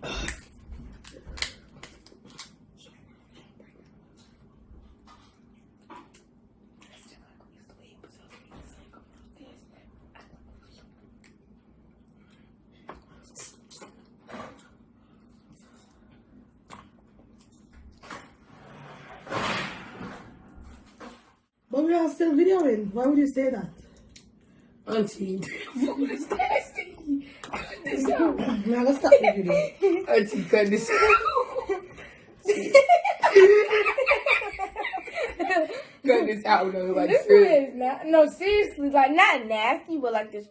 But we are still videoing. Why would you say that? Auntie, food is nasty. Cut this out. I'm gonna stop the video. Auntie, cut this out. Cut this out, though. Like, This one is not. No, seriously, like not nasty, but like this.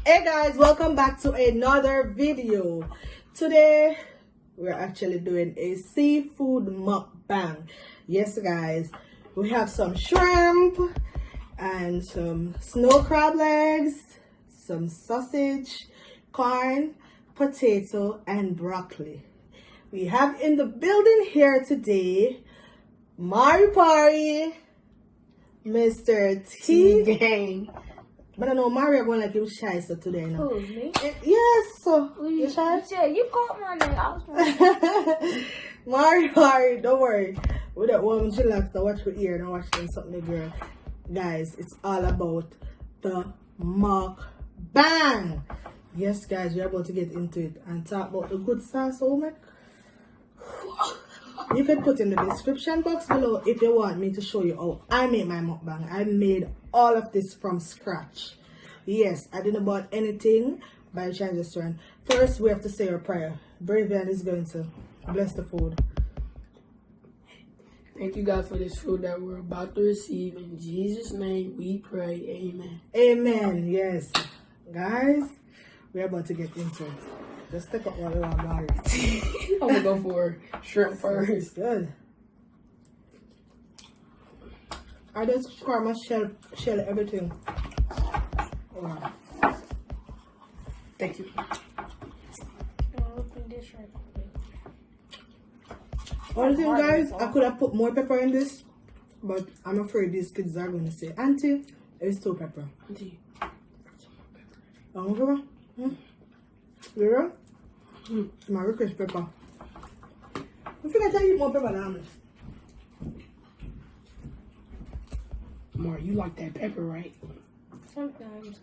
Hey guys, welcome back to another video. Today we're actually doing a seafood mukbang. Yes guys, we have some shrimp and some snow crab legs, some sausage, corn, potato and broccoli. We have in the building here today Mari, Mr. T gang. But I know Mario going like him shy so today now. Who, me? Yes, so you shy? Yeah, you called my name. I was Mario, don't worry. We don't want to relax to watch with ear and watch them something girl. Guys, it's all about the mukbang. Yes guys, we're about to get into it and talk about the good sauce we make. You can put in the description box below if you want me to show you how I made my mukbang. I made all of this from scratch. Yes, I didn't buy anything by Chinese restaurant. First, we have to say our prayer. Bravian is going to bless the food. Thank you, God, for this food that we're about to receive. In Jesus' name, we pray. Amen. Amen. Yes. Guys, we're about to get into it. Just take up what we want, Barry. I'm going to go for shrimp first. Good. I just score my shell everything. Wow. Thank you. open this right quick. One thing, guys, I could have put more pepper in this, but I'm afraid these kids are going to say, Auntie, it's too pepper. Auntie. Pepper? Vera? My request pepper. I think I tell you more pepper than honest. Mar, you like that pepper, right? Sometimes.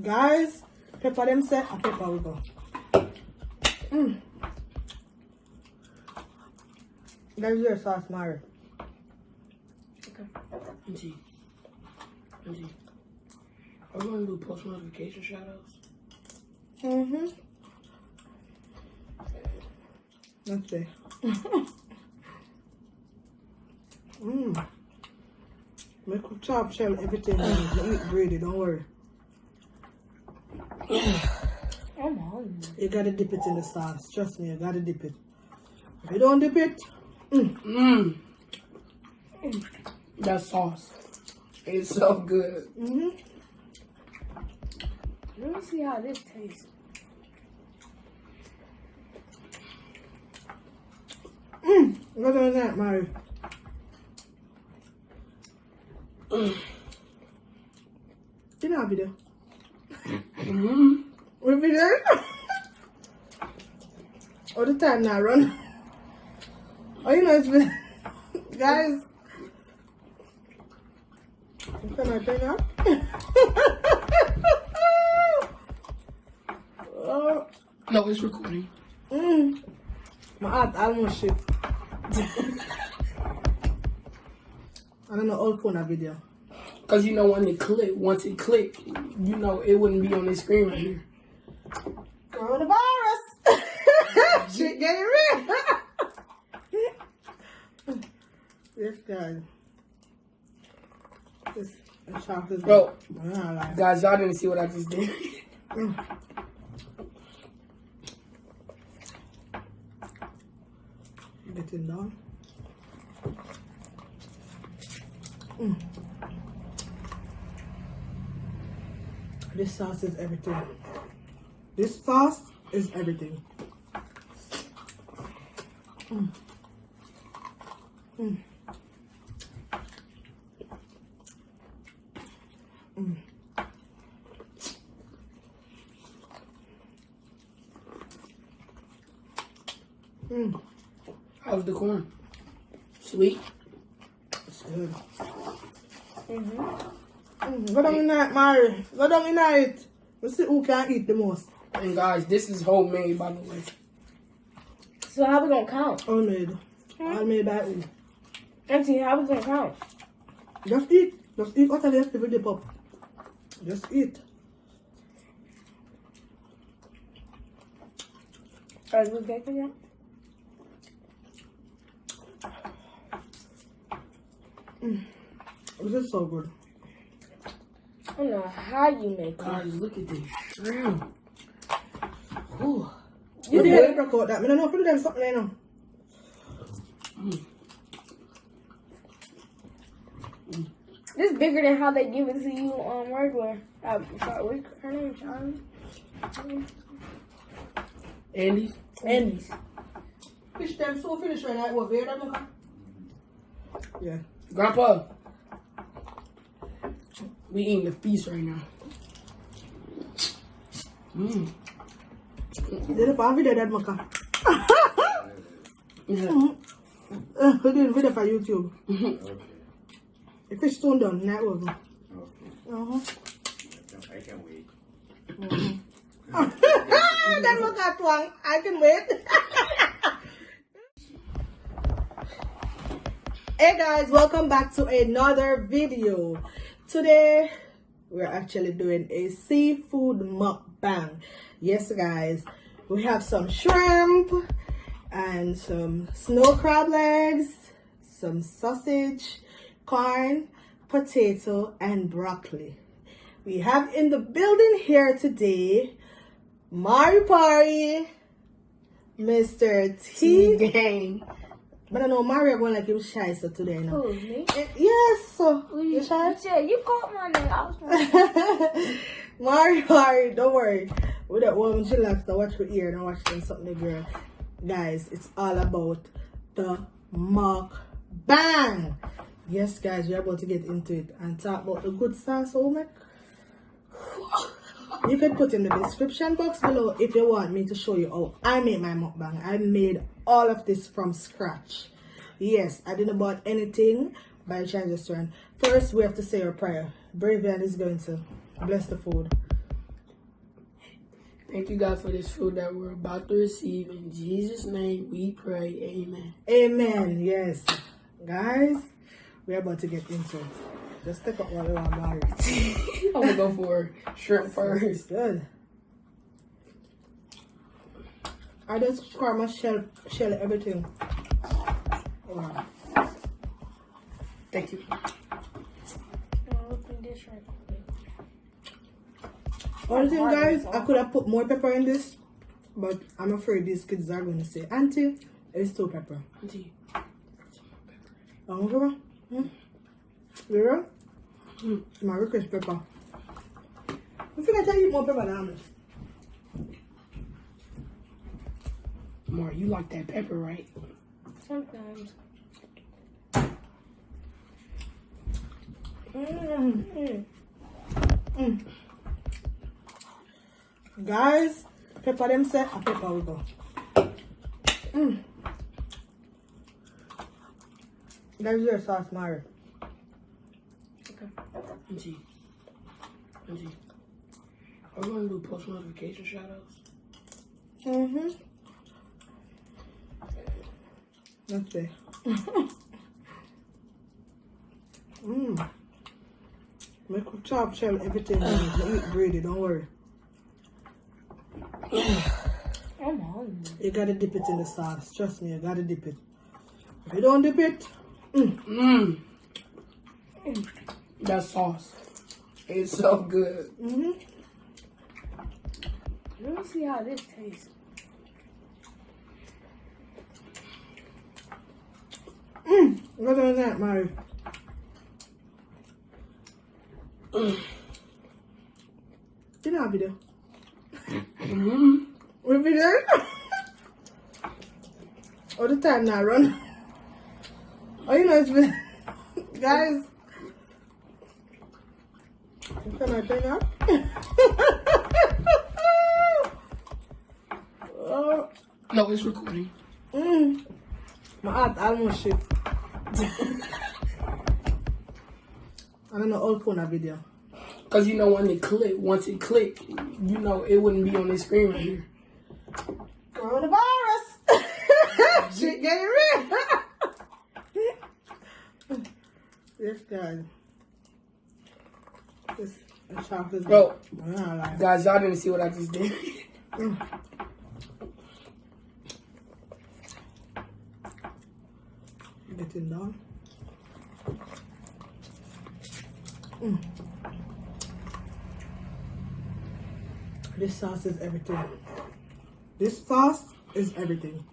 Guys, pepper them say, a pepper we go. That's your sauce, Mari. Okay. Auntie. Are we going to do post notification shout outs? That's it. Make a chop shell everything and eat greedy, don't worry. I'm hungry. You gotta dip it in the sauce. Trust me, you gotta dip it. If you don't dip it, That sauce. It's so good. Let me see how this tastes. What was that, Mari? You know I'll be there. We'll be there. All the time now, run. Oh, you know it's been, guys. Can I turn up? Oh. No, it's recording. My heart almost shit. I don't know, all phone a video. Because you know once it click, you know it wouldn't be on the screen right here. Coronavirus! Shit getting real! This guy. This chocolate. Bro, guys, y'all didn't see what I just did. Get it down. This sauce is everything. This sauce is everything. Mm. Mm. Mm. Mm. How's the corn? Sweet? It's good. Mm-hmm. Go down in that, Mary. Go down in it. Let's see who can eat the most. And guys, this is homemade, by the way. So how we gonna count? All made. All made by who? Auntie, how we gonna count? Just eat. Just eat whatever you have to dip up. Just eat. Are you taking it? This is so good. I don't know how you make it. Guys, look at this shrimp. Ooh. You did record that. I don't know if you them something there now. This is bigger than how they give it to you on regular. Sorry, what's her name? Charlie? Andy's? Andy's. Fish them so finished right now. What, weird? Yeah. Grandpa. We eating the feast right now. Mmm. Did it video that maka? Yeah. We did video for YouTube. Okay. The fish stone done. Night over. Okay. I can wait. That maka twang. I can wait. Hey guys, welcome back to another video. Today we're actually doing a seafood mukbang. Yes guys, we have some shrimp and some snow crab legs, some sausage, corn, potato and broccoli. We have in the building here today Mari Pari, Mr. T. Gang. But I know Mario going like him shy so today now. Who, me? Yes, so you shy? Yeah, you caught my name. I was Mario, don't worry. With that woman, she likes to watch her ear and watch them something girl. Guys, it's all about the mukbang. Yes, guys, we're about to get into it and talk about the good sauce we make. You can put in the description box below if you want me to show you how I made my mukbang. I made all of this from scratch. Yes, I didn't buy anything by Chinese restaurant. First, we have to say our prayer. Bravian is going to bless the food. Thank you, God, for this food that we're about to receive. In Jesus' name, we pray. Amen. Amen. Yes. Guys, we're about to get into it. Just take up what you want, Mary. I'm going to go for shrimp first. Good. I just square my shell everything. Wow. Thank you. open this right quick. Only thing, guys, I could have put more pepper in this, but I'm afraid these kids are going to say, Auntie, it's too pepper. Auntie. Pepper? Vera? My request pepper. I think I tell you more pepper than others. Mar, you like that pepper, right? Sometimes. Guys, pepper them say, a pepper we go. That's your sauce, Mary. Auntie. Are we going to do post notification shout outs? Let's see. Make a chop shell everything. You eat greedy, don't worry. I'm hungry. You gotta dip it in the sauce. Trust me, you gotta dip it. If you don't dip it, That sauce. It's so good. Let me see how this tastes. what is that, Mary? You know our video. Mm-hmm. What video? All the time now, run. Oh, you know it's been... Guys. Can I turn up? Oh. No, it's recording. My heart almost shit. I don't know all phone a video. Cause you know when it click, once it click, you know it wouldn't be on the screen right here. Coronavirus. Shit getting real. Yes, guys. This chocolate. Bro, Like. guys, y'all didn't see what I just did. Getting down. This sauce is everything. This sauce is everything.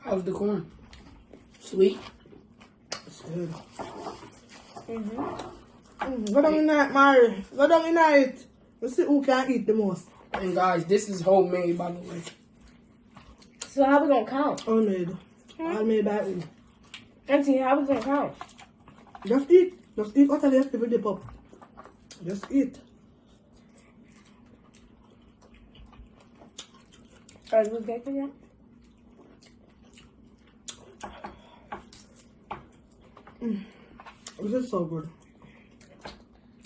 How's the corn? Sweet? It's good. Go down in it, Mary. Go down in it. Let's see who can eat the most. And guys, this is homemade, by the way. So how we gonna count? Homemade. All made by who? Auntie, how we gonna count? Just eat. Just eat what I left with the pop. Just eat. Are you taking that? This is so good.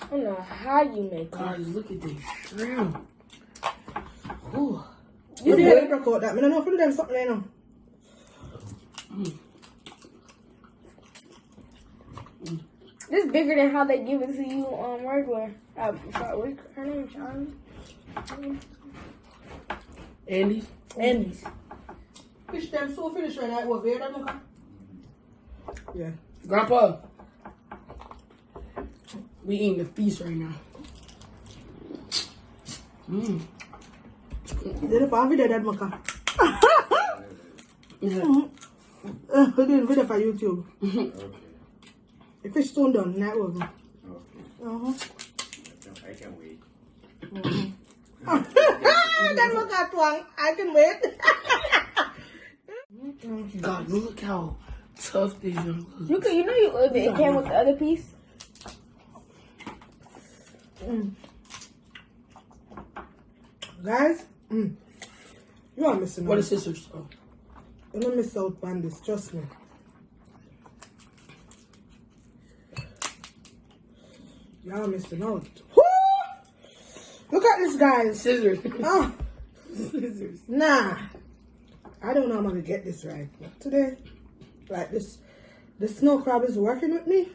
I don't know how you make it. Guys, look at this shrimp. Ooh. You did record that. I don't know if you do them something, you know. This is bigger than how they give it to you on regular. Her name Sean. Andy's? Andy's. Fish them so finished right now. Over here, yeah. Grandpa, we eating the feast right now. Did it video that maka? We did video for YouTube. Okay. The fish soon done. Night over. Okay. I can wait. That maka twang. I can wait. God, look how tough this young looks. You know it came with the other piece. Guys, you are missing out. What is scissors? Oh. You don't miss out on this, trust me. Y'all missing out. Woo! Look at this, guys. Scissors. Oh, Scissors. nah. I don't know how I'm gonna get this right. But today, like this, the snow crab is working with me.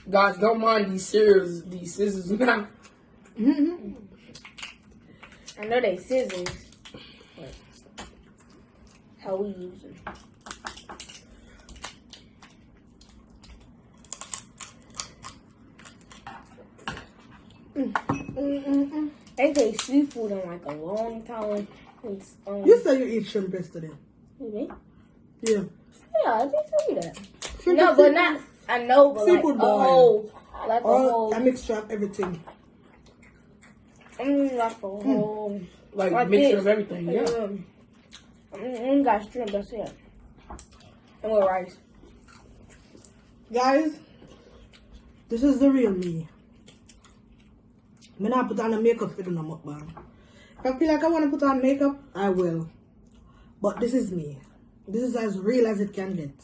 Guys, don't mind these scissors now. I know they scissors. But how we use them. They taste seafood in like a long time. It's, You say you eat shrimp yesterday. me? Yeah. Yeah, I did tell you that. Shrimp No, is but seafood. not. I know, but Seafood like boil. like a All whole. a mixture of everything. Like a whole. Like Like mixture this. of everything, yeah. Got shrimp. That's it. And with rice. Guys, this is the real me. I'm not put on a makeup for the mukbang. If I feel like I want to put on makeup, I will. But this is me. This is as real as it can get.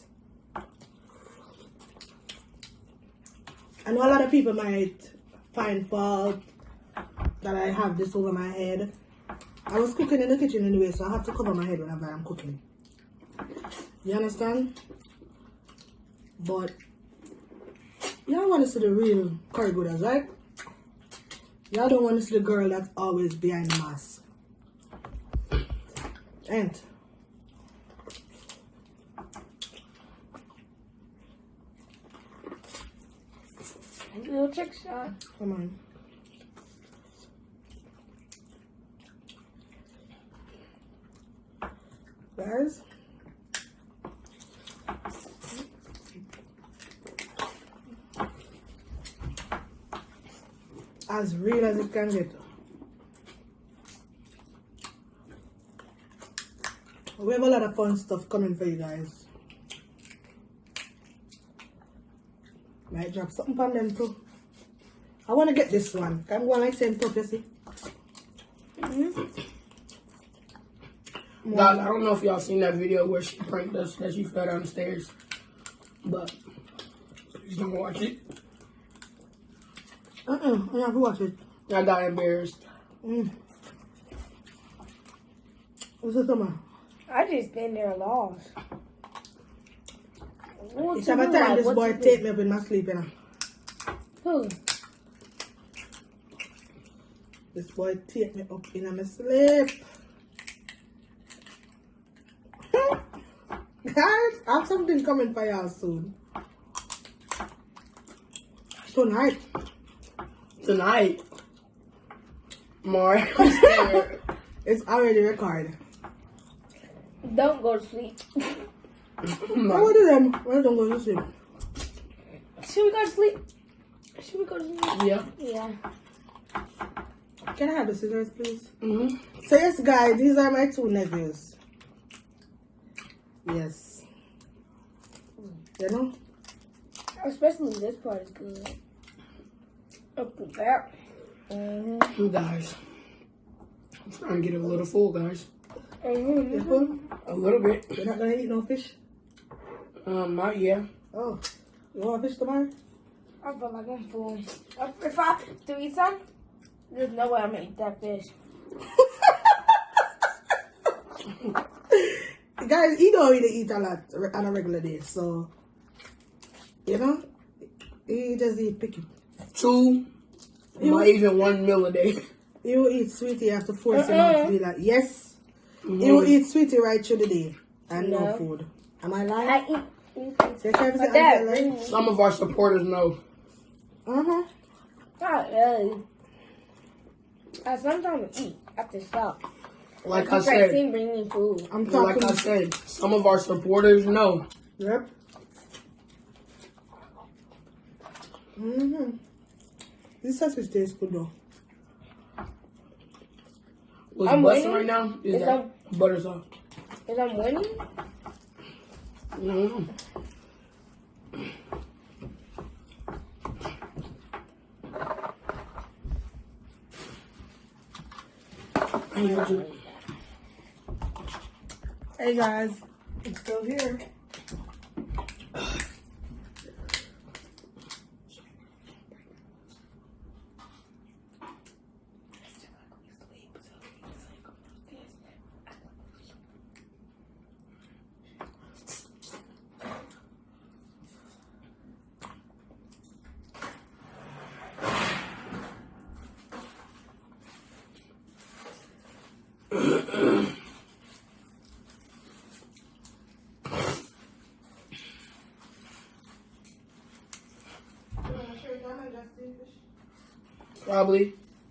I know a lot of people might find fault that I have this over my head. I was cooking in the kitchen anyway, so I have to cover my head whenever I'm cooking. You understand? But y'all want to see the real curry gooders, right? Y'all don't want to see the girl that's always behind the mask. And Little trick shot. Come on. Guys. As real as it can get. We have a lot of fun stuff coming for you guys. Might drop something on them too. I want to get this one. I'm going like same top, you see? Guys, I don't know if y'all seen that video where she pranked us that she fell down the stairs. But, please don't watch it. I have to watch it. I got embarrassed. What's the summer? I just been there lost. It's about time this boy take me up in my sleep, you know. Who? This boy take me up in my sleep. Guys, I have something coming for y'all soon. Tonight. Tonight. More. I'm scared. It's already recorded. Don't go to sleep. Now what do them? Why don't go to sleep? Should we go to sleep? Should we go to sleep? Yeah. Yeah. Can I have the scissors, please? Mm-hmm. So yes, guys, these are my two nephews. Yes. You know? Especially this part is good. Up to that. Guys, I'm trying to get a little full, guys. You full? A little bit. You're not gonna eat no fish? Not yet. Oh. You want fish tomorrow? I feel like I'm full. If I do eat some, there's no way I'm gonna eat that fish. Guys, he don't really eat a lot on a regular day, so you know, he just eat picky. 2, not even 1 meal a day. He will eat sweetie, you have to force him out to be like, yes. He will eat sweetie right through the day and no food. Am I lying? I eat. So Travis But is Dad, lying? Some of our supporters know. Uh-huh. not really. I sometimes eat after stop. Like I Francine said, bring me food. I'm like talking. I said, some of our supporters know. Yep. This sausage tastes good though. What's I'm busting waiting. right now is Is that butter sauce. Is I'm winning? Mm-hmm. Hey guys, it's still here.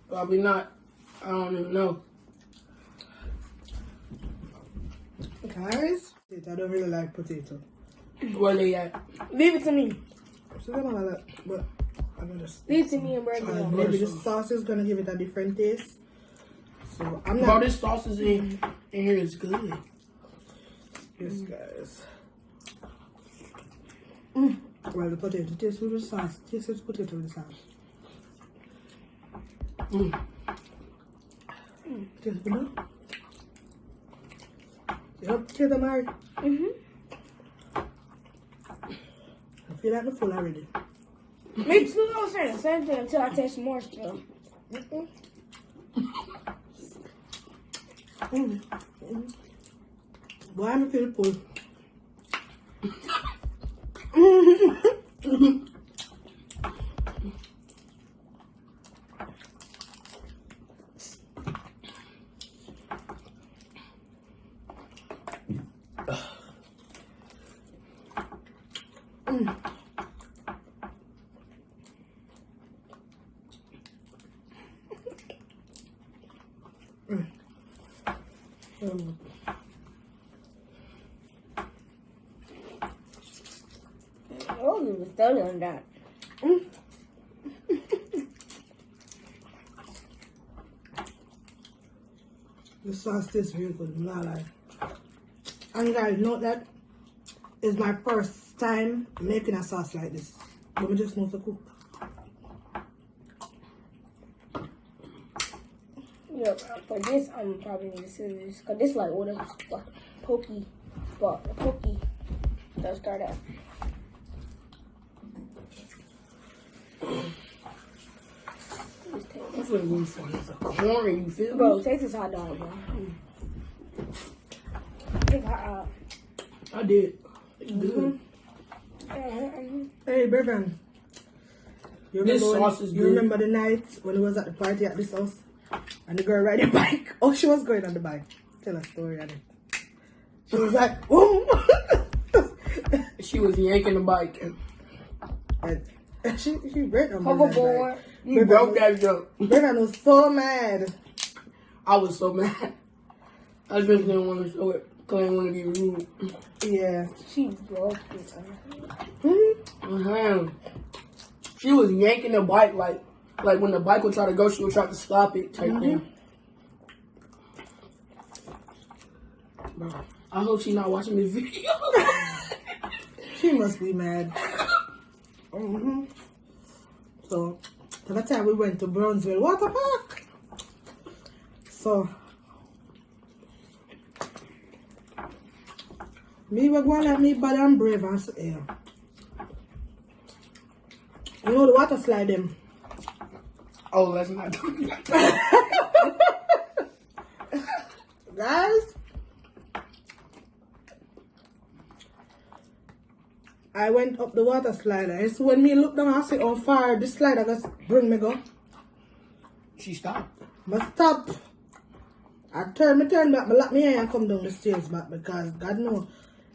Probably not. I don't even know. Guys, I don't really like potato. Where they at? Leave it to me. So I don't know that, but I'm gonna just Leave it to me and break it up. maybe the sauce is gonna give it a different taste. So I'm Bro, not. this sauce is in here is good. Yes, guys. Well, the potato tastes with the sauce. Tastes with potato with the sauce. Tastes good, no? Yep, taste them hard. I feel like I'm full already. Me too. I was saying the same thing until I taste more still. Why am I feeling full? Oh, you was studying on that. The sauce tastes really good. I'm not lying. And guys, note that is my first time making a sauce like this. Let me just know to cook. Yeah, for this, I'm probably need scissors. Because this like what a pokey spot. A pokey. Let's start out. I'm feeling really funny. It's a corn, you feel me? Bro, taste this hot dog, bro. Take hot dog. I did. It's good. Hey, Bevan. You This remember sauce is you good. remember the night when we was at the party at this house and the girl riding a bike? Oh, she was going on the bike. Tell a story on it. She was like, boom. She was yanking the bike. And she broke on Hoverboard. You broke that joke. Bevan was so mad. I was so mad. I just didn't want to show it. Cause I didn't want to be rude. Yeah. She broke it. She was yanking the bike like when the bike would try to go, she would try to stop it type thing. Bro, I hope she's not watching this video. She must be mad. So, the time we went to Brownsville Water Park. So, me were going like me bad and brave and so, yeah. You know the water slide them. Oh, let's not do that. Guys, I went up the water slide and it's when me look down and see how far this slide I just bring me go. She stopped. But stop. I turn back, but lock me and come down the stairs back because God know.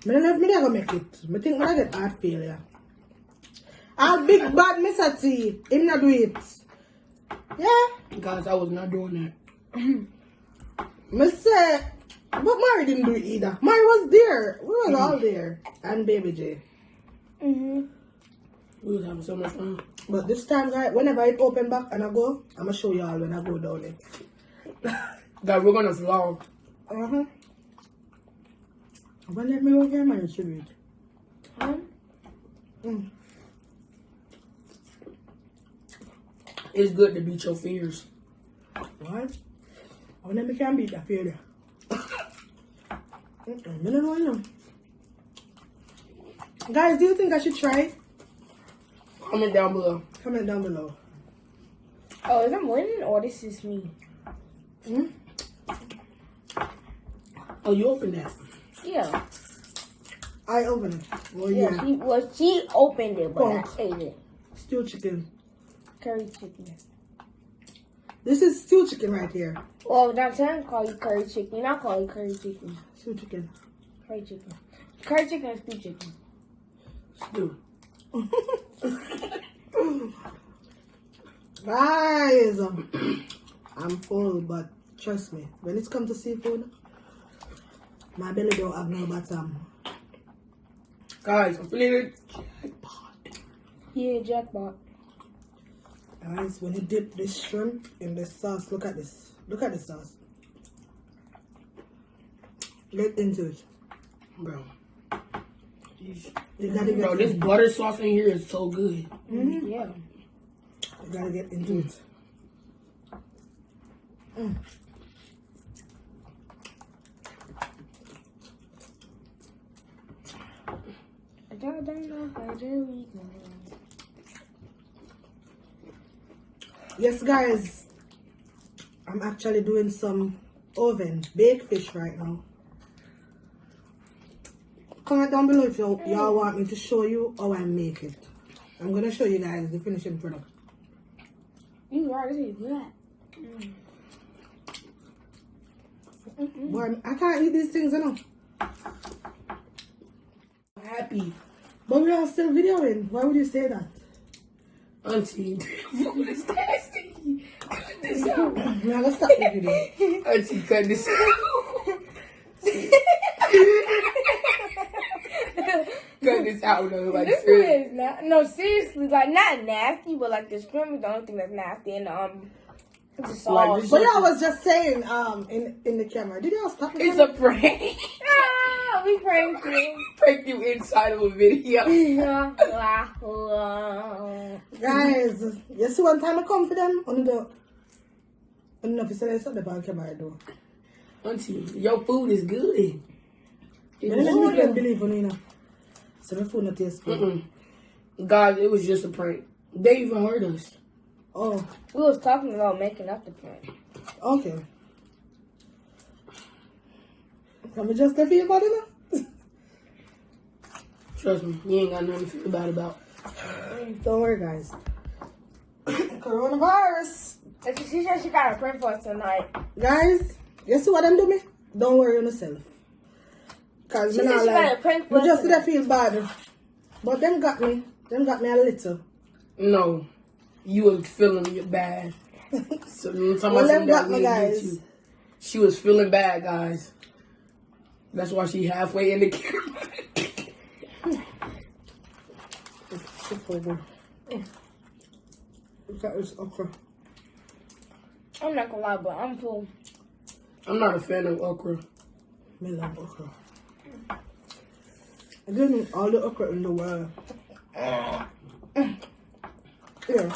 I don't know if me gonna make it. I think I get heart failure. All big bad Mr. T. Him not do it. Yeah. Guys, I was not doing that. Me say, but Mari didn't do it either. Mari was there. We was all there. And Baby J. We was having so much fun. But this time, guys, whenever it open back and I go, I'm gonna show y'all when I go down it. Guys, we're gonna vlog. But let me work here, man, tribute. It's good to beat your fears. What? I never can beat that fear. I don't know. Guys, do you think I should try? Comment down below. Comment down below. Oh, is I'm winning or this is me? Oh, you opened that. Yeah. I open it. Well, Yeah, she opened it, but Pork. I ate it. Stew chicken. Curry chicken. This is stew chicken right here. Well, I'm trying to call you curry chicken. I call you curry chicken. Stew chicken. Curry chicken. Curry chicken and stew chicken. Stew. Guys, I'm full, but trust me, when it comes to seafood, my belly don't have no bottom. Guys, I'm feeling jackpot. Yeah, jackpot. Guys, when you dip this shrimp in the sauce, look at this. Look at the sauce. Get into it. Bro. You gotta Bro, get this butter sauce in here is so good. Yeah. You gotta get into it. Yes, guys. I'm actually doing some oven baked fish right now. Comment down below if y'all want me to show you how I make it. I'm gonna show you guys the finishing product. You already said that. Boy, I can't eat these things enough. Happy. But we are still videoing. Why would you say that? Auntie, food is tasty. Cut this out. We are gonna stop the video. Auntie, cut this out. cut this out though. Like, This seriously. one is not. No, seriously, like not nasty, but like the shrimp is the only thing that's nasty, and the Like, sauce. this- But y'all was just saying in the camera. Did y'all stop the It's camera? a prank. Ah, we pranked you. Prank you inside of a video. Guys, you see one time I come for them? I don't know if you said something about camera though. Auntie, your food is good. I don't even believe on you know. So my food not taste good. Guys, it was just a prank. They even heard us. Oh, We was talking about making up the prank. okay. Can we just feel about it now? Trust me, you ain't got nothing to feel bad about. Don't worry, guys. Coronavirus. She said she got a prank for us tonight. Guys, you see what them do me? Don't worry on yourself. Cause She me said not she got a like, prank for me us just tonight. did feel bad. But them got me. Them got me a little. No, you was feeling bad. So somebody Well, said them that got me, we didn't get guys. you. She was feeling bad, guys. That's why she halfway in the camera. It's over. That is okra. I'm not gonna lie, but I'm full. I'm not a fan of okra. Me love okra. I give me all the okra in the world. Here.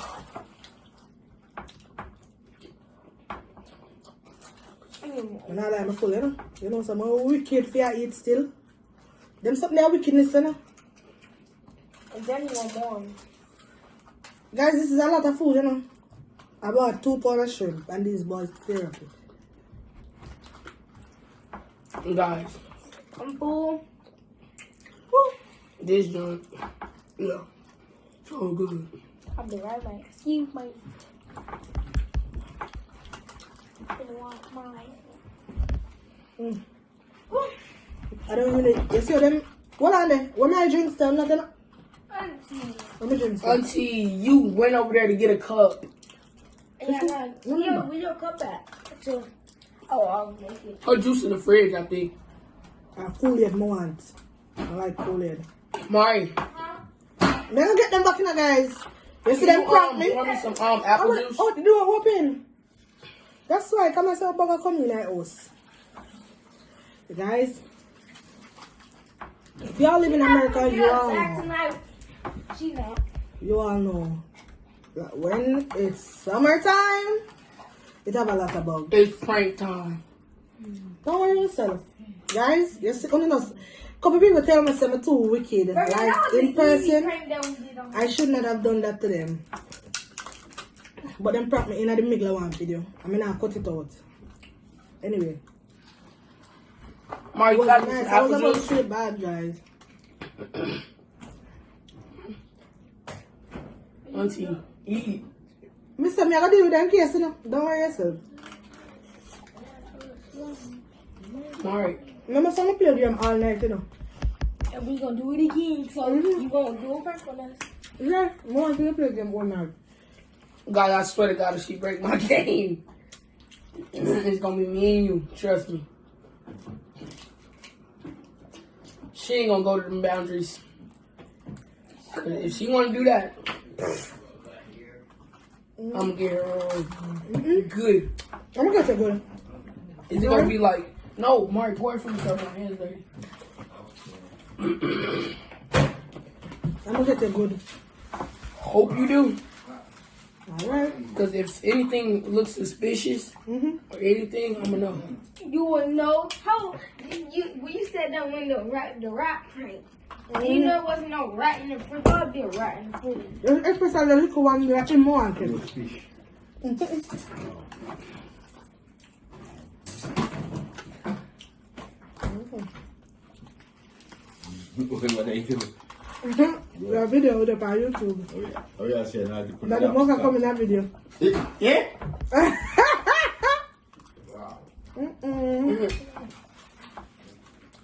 And I like my full, you know. You know, some more wicked for you eat still. Them something that wickedness, you know. And then you want more. Guys, this is a lot of food, you know. I bought 2 pounds of shrimp and these boys therapy. Guys, I'm full. Woo. this joint, yeah, so good. I'll be right back. Excuse me. Mm. I don't really. You see them? What are they? What my drinks still? Nothing. What my drinks still? Auntie, you went over there to get a cup. Yeah, we don't come back. So, I'll make it. Her juice in the fridge, I think. Kool-Aid more want. I like Kool-Aid. Mari, Then I'll get them back in, guys. You see them crack me? want me some apple juice? Oh, the door open. That's why come and say burger come in our house. Guys, if y'all live in America, you all know. She not. You all know that when it's summertime, it have a lot of bugs. It's prank time. Don't worry yourself. Guys, you see, only knows. Couple people tell me I'm too wicked. Like in person, I should not have done that to them. But them prop me in the middle of one video. I mean, I cut it out. Anyway, Mari, it you was got nice. some I was apple about to juice? say bad, guys. Auntie, eat. Mister, me I gotta deal with that in case, you know. Don't worry yourself. Mari, Remember, some play game all night, you know. And we gonna do it again. So you gonna do a prank on us? Yeah, more to play game all night. God, I swear to God, if she break my game, it's gonna be me and you. Trust me. She ain't gonna go to them boundaries. 'Cause if she wanna do that, I'm gonna get her good. I'm gonna get you good. Is it gonna be like, no, Mari, pour it from yourself. My hands dirty. I'm gonna get you good. Hope you do. Alright. Because if anything looks suspicious or anything, I'm gonna know. You will know how when you said that when the rat prank. You know, there wasn't no rat in the fridge. There'll be a rat in the fridge. Especially the little one that in more. Your video with the on YouTube. Oh yeah, I said I had to put That it the most out. come in that video. Yeah?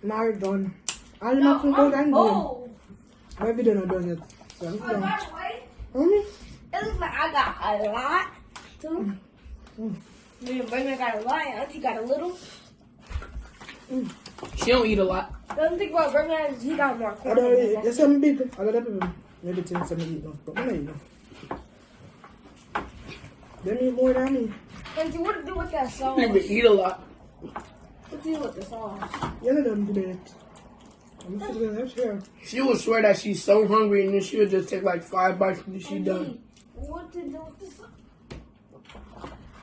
Now done. I'm not going to go down Oh, there. My video not done yet. So I'm by done. the way, Mm. it looks like I got a lot too. Me and Brandon got a lot, and Auntie got a little. She don't eat a lot. Don't think about Birmingham. He got more I corn. don't than eat. that. There's some people. I don't know. Maybe things some eat no, but I don't eat no. They eat more than me. Auntie, what to do with that sauce? She even eat a lot. What to do with the sauce? You know them today. I'm just gonna have here. She will swear that she's so hungry and then she would just take like 5 bites and then she done. Auntie, what to do with the sauce?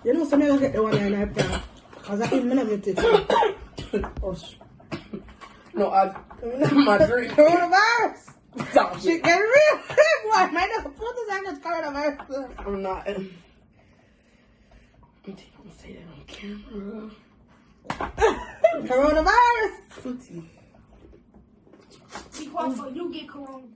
You know, some of get the one in I plan. Because I even get it. Oh, No, my drink. coronavirus. Stop Shit it. get real. Boy, my nigga put this on this coronavirus. I'm not. I'm gonna say that on camera. Coronavirus. Be quiet, so you get coronavirus.